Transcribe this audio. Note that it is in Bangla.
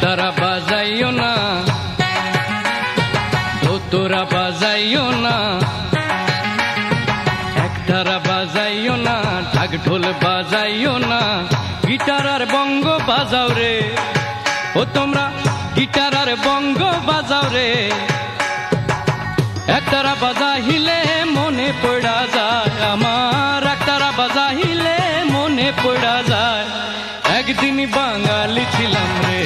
একতারা বাজাইও না, তোরা বাজাইও না, একতারা বাজাইও না, ঢাক ঢোল বাজাইও না, গিটার আর বঙ্গ বাজাও রে। ও তোমরা গিটার আর বঙ্গ বাজাও রে। একতারা বাজাইলে মনে পড়া যায় আমার, একতারা বাজাইলে মনে পড়া যায় একদিন বাঙালি ছিলাম রে।